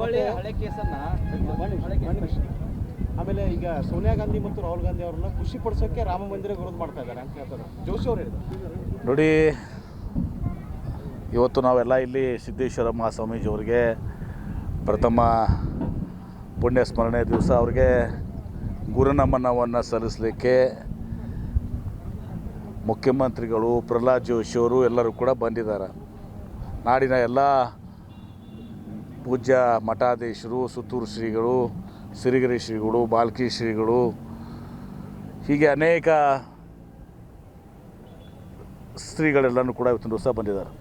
ಹಳೆ ಕೇಸನ್ನ ಆಮೇಲೆ ಈಗ ಸೋನಿಯಾ ಗಾಂಧಿ ಮತ್ತು ರಾಹುಲ್ ಗಾಂಧಿ ಅವ್ರನ್ನ ಖುಷಿ ಪಡಿಸೋಕೆ ರಾಮ ಮಂದಿರ ವಿರೋಧ ಮಾಡ್ತಾ ಇದ್ದಾರೆ ಅಂತ ಹೇಳ್ತಾರೆ ಜೋಶಿ ಅವರು ಹೇಳಿದ್ರು. ನೋಡಿ, ಇವತ್ತು ನಾವೆಲ್ಲ ಇಲ್ಲಿ ಸಿದ್ದೇಶ್ವರ ಮಹಾಸ್ವಾಮೀಜಿ ಅವರಿಗೆ ಪ್ರಥಮ ಪುಣ್ಯ ಸ್ಮರಣೆ ದಿವಸ ಅವ್ರಿಗೆ ಗುರುನಮನವನ್ನು ಸಲ್ಲಿಸಲಿಕ್ಕೆ ಮುಖ್ಯಮಂತ್ರಿಗಳು ಪ್ರಹ್ಲಾದ್ ಜೋಶಿಯವರು ಎಲ್ಲರೂ ಕೂಡ ಬಂದಿದ್ದಾರೆ. ನಾಡಿನ ಎಲ್ಲ ಪೂಜ್ಯ ಮಠಾಧೀಶರು, ಸುತ್ತೂರು ಶ್ರೀಗಳು, ಸಿರಿಗೆರೆ ಶ್ರೀಗಳು, ಬಾಲ್ಕಿ ಶ್ರೀಗಳು, ಹೀಗೆ ಅನೇಕ ಶ್ರೀಗಳೆಲ್ಲನೂ ಕೂಡ ಇವತ್ತಿನ ದಿವಸ ಬಂದಿದ್ದಾರೆ.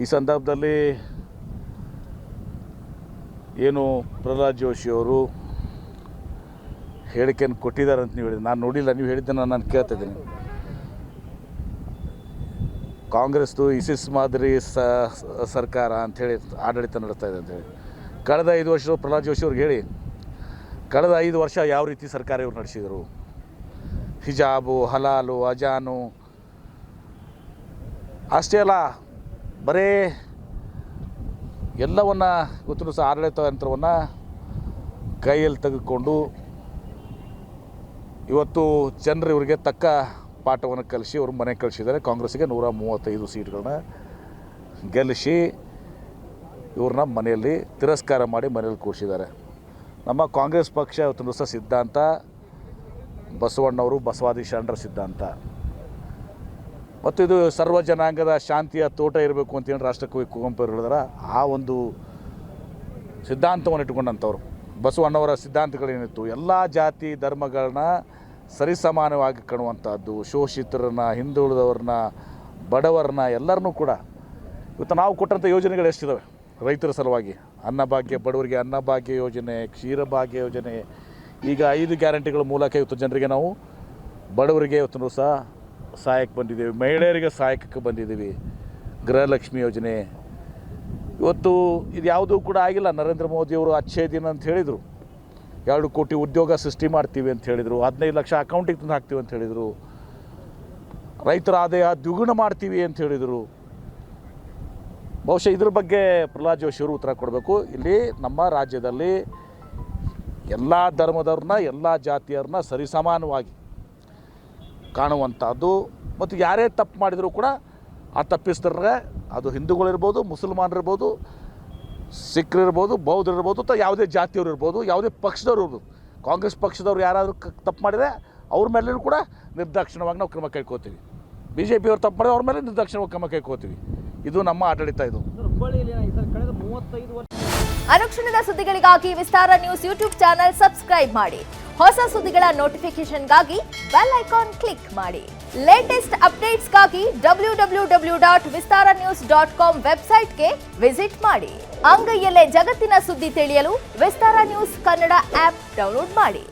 ಈ ಸಂದರ್ಭದಲ್ಲಿ ಏನು ಪ್ರಹ್ಲಾದ್ ಜೋಶಿಯವರು ಹೇಳಿಕೆಯನ್ನು ಕೊಟ್ಟಿದ್ದಾರೆ ಅಂತ ನೀವು ಹೇಳಿದ್ರಿ, ನಾನು ನೋಡಿಲ್ಲ. ನೀವು ಹೇಳಿದ್ದನ್ನು ನಾನು ಕೇಳ್ತಿದ್ದೀನಿ. ಕಾಂಗ್ರೆಸ್ದು ಇಸಿಸ್ ಮಾದರಿ ಸರ್ಕಾರ ಅಂಥೇಳಿ ಆಡಳಿತ ನಡೆಸ್ತಾ ಇದೆ ಅಂಥೇಳಿ ಕಳೆದ 5 ವರ್ಷ ಪ್ರಹ್ಲಾದ್ ಜೋಶಿ ಅವ್ರಿಗೆ ಹೇಳಿ, ಕಳೆದ 5 ವರ್ಷ ಯಾವ ರೀತಿ ಸರ್ಕಾರ ಇವ್ರು ನಡೆಸಿದರು. ಹಿಜಾಬು, ಹಲಾಲು, ಅಜಾನು ಅಷ್ಟೇ ಅಲ್ಲ, ಬರೀ ಎಲ್ಲವನ್ನು ಗೊತ್ತು ಸಹ ಆಡಳಿತ ಯಂತ್ರವನ್ನು ಕೈಯಲ್ಲಿ ತೆಗೆದುಕೊಂಡು ಇವತ್ತು ಜನರು ಇವರಿಗೆ ತಕ್ಕ ಪಾಠವನ್ನು ಕಲಿಸಿ ಅವರು ಮನೆಗೆ ಕಳಿಸಿದ್ದಾರೆ. ಕಾಂಗ್ರೆಸ್ಸಿಗೆ 135 ಸೀಟ್ಗಳನ್ನ ಗೆಲ್ಲಿಸಿ ಇವ್ರನ್ನ ಮನೆಯಲ್ಲಿ ತಿರಸ್ಕಾರ ಮಾಡಿ ಮನೆಯಲ್ಲಿ ಕೂರಿಸಿದ್ದಾರೆ. ನಮ್ಮ ಕಾಂಗ್ರೆಸ್ ಪಕ್ಷ ಇವತ್ತಿನ ದಿವಸ ಸಿದ್ಧಾಂತ ಬಸವಣ್ಣವರು ಬಸವಾದಿ ಶರಣರ ಸಿದ್ಧಾಂತ ಮತ್ತು ಇದು ಸರ್ವ ಜನಾಂಗದ ಶಾಂತಿಯ ತೋಟ ಇರಬೇಕು ಅಂತೇಳಿ ರಾಷ್ಟ್ರಕವಿ ಕುವೆಂಪು ಅವರು ಹೇಳಿದಾರೆ. ಆ ಒಂದು ಸಿದ್ಧಾಂತವನ್ನು ಇಟ್ಕೊಂಡಂಥವ್ರು ಬಸವಣ್ಣವರ ಸಿದ್ಧಾಂತಗಳೇನಿತ್ತು, ಎಲ್ಲ ಜಾತಿ ಧರ್ಮಗಳನ್ನ ಸರಿಸಮಾನವಾಗಿ ಕಾಣುವಂಥದ್ದು, ಶೋಷಿತರನ್ನ, ಹಿಂದುಳಿದವ್ರನ್ನ, ಬಡವರನ್ನ ಎಲ್ಲರನ್ನೂ ಕೂಡ ಇವತ್ತು ನಾವು ಕೊಟ್ಟಂಥ ಯೋಜನೆಗಳು ಎಷ್ಟಿದ್ದಾವೆ ರೈತರ ಸಲುವಾಗಿ. ಅನ್ನಭಾಗ್ಯ, ಬಡವರಿಗೆ ಅನ್ನಭಾಗ್ಯ ಯೋಜನೆ, ಕ್ಷೀರಭಾಗ್ಯ ಯೋಜನೆ, ಈಗ 5 ಗ್ಯಾರಂಟಿಗಳ ಮೂಲಕ ಇವತ್ತು ಜನರಿಗೆ ನಾವು ಬಡವರಿಗೆ ಇವತ್ತು ಸಹ ಸಹಾಯಕ್ಕೆ ಬಂದಿದ್ದೀವಿ, ಮಹಿಳೆಯರಿಗೆ ಸಹಾಯಕ್ಕೆ ಬಂದಿದ್ದೀವಿ. ಗೃಹಲಕ್ಷ್ಮಿ ಯೋಜನೆ ಇವತ್ತು ಇದು ಯಾವುದೂ ಕೂಡ ಆಗಿಲ್ಲ. ನರೇಂದ್ರ ಮೋದಿಯವರು ಅಚ್ಚೇ ದಿನ ಅಂತ ಹೇಳಿದರು, 2 ಕೋಟಿ ಉದ್ಯೋಗ ಸೃಷ್ಟಿ ಮಾಡ್ತೀವಿ ಅಂತ ಹೇಳಿದರು, 15 ಲಕ್ಷ ಅಕೌಂಟಿಗೆ ತಂದು ಹಾಕ್ತೀವಿ ಅಂತ ಹೇಳಿದರು, ರೈತರ ಆದಾಯ ದ್ವಿಗುಣ ಮಾಡ್ತೀವಿ ಅಂತ ಹೇಳಿದರು. ಬಹುಶಃ ಇದ್ರ ಬಗ್ಗೆ ಪ್ರಹ್ಲಾದ್ ಜೋಶಿಯವರು ಉತ್ತರ ಕೊಡಬೇಕು. ಇಲ್ಲಿ ನಮ್ಮ ರಾಜ್ಯದಲ್ಲಿ ಎಲ್ಲ ಧರ್ಮದವ್ರನ್ನ, ಎಲ್ಲ ಜಾತಿಯವ್ರನ್ನ ಸರಿಸಮಾನವಾಗಿ ಕಾಣುವಂಥದ್ದು ಮತ್ತು ಯಾರೇ ತಪ್ಪು ಮಾಡಿದರೂ ಕೂಡ ಆ ತಪ್ಪಿಸ್ತಾರೆ, ಅದು ಹಿಂದೂಗಳಿರ್ಬೋದು, ಮುಸಲ್ಮಾನರಿರ್ಬೋದು, ಸಿಖ್ರಿರ್ಬೋದು, ಬೌದ್ಧರಿರ್ಬೋದು, ಅಥವಾ ಯಾವುದೇ ಜಾತಿಯವರು ಇರ್ಬೋದು, ಯಾವುದೇ ಪಕ್ಷದವ್ರು ಇರ್ಬೋದು. ಕಾಂಗ್ರೆಸ್ ಪಕ್ಷದವ್ರು ಯಾರಾದರೂ ತಪ್ಪು ಮಾಡಿದರೆ ಅವ್ರ ಮೇಲೂ ಕೂಡ ನಿರ್ದಾಕ್ಷಿಣ್ಯವಾಗಿ ನಾವು ಕ್ರಮ ಕೈಗೊಳ್ತೀವಿ. BJP ಅವ್ರು ತಪ್ಪು ಮಾಡಿದ್ರೆ ಅವ್ರ ಮೇಲೆ ನಿರ್ದಾಕ್ಷಿಣ್ಯವಾಗಿ ಕ್ರಮ ಕೈಗೊಳ್ತೀವಿ. ಇದು ನಮ್ಮ ಆಡಳಿತ. ಇದು ಅನುಕ್ಷಣದ ಸುದ್ದಿಗಳಿಗಾಗಿ ವಿಸ್ತಾರ ನ್ಯೂಸ್ ಯೂಟ್ಯೂಬ್ ಚಾನೆಲ್ ಸಬ್ಸ್ಕ್ರೈಬ್ ಮಾಡಿ. ಹೊಸ ಸುದ್ದಿಗಳ ನೋಟಿಫಿಕೇಶನ್ಗಾಗಿ ಬೆಲ್ ಐಕಾನ್ ಕ್ಲಿಕ್ ಮಾಡಿ. ಲೇಟೆಸ್ಟ್ ಅಪ್ಡೇಟ್ಸ್ಗಾಗಿ www.vistaranews.com ವೆಬ್ಸೈಟ್ಗೆ ವಿಸಿಟ್ ಮಾಡಿ. ಅಂಗೈಯಲ್ಲೇ ಜಗತ್ತಿನ ಸುದ್ದಿ ತಿಳಿಯಲು ವಿಸ್ತಾರ ನ್ಯೂಸ್ ಕನ್ನಡ ಆಪ್ ಡೌನ್ಲೋಡ್ ಮಾಡಿ.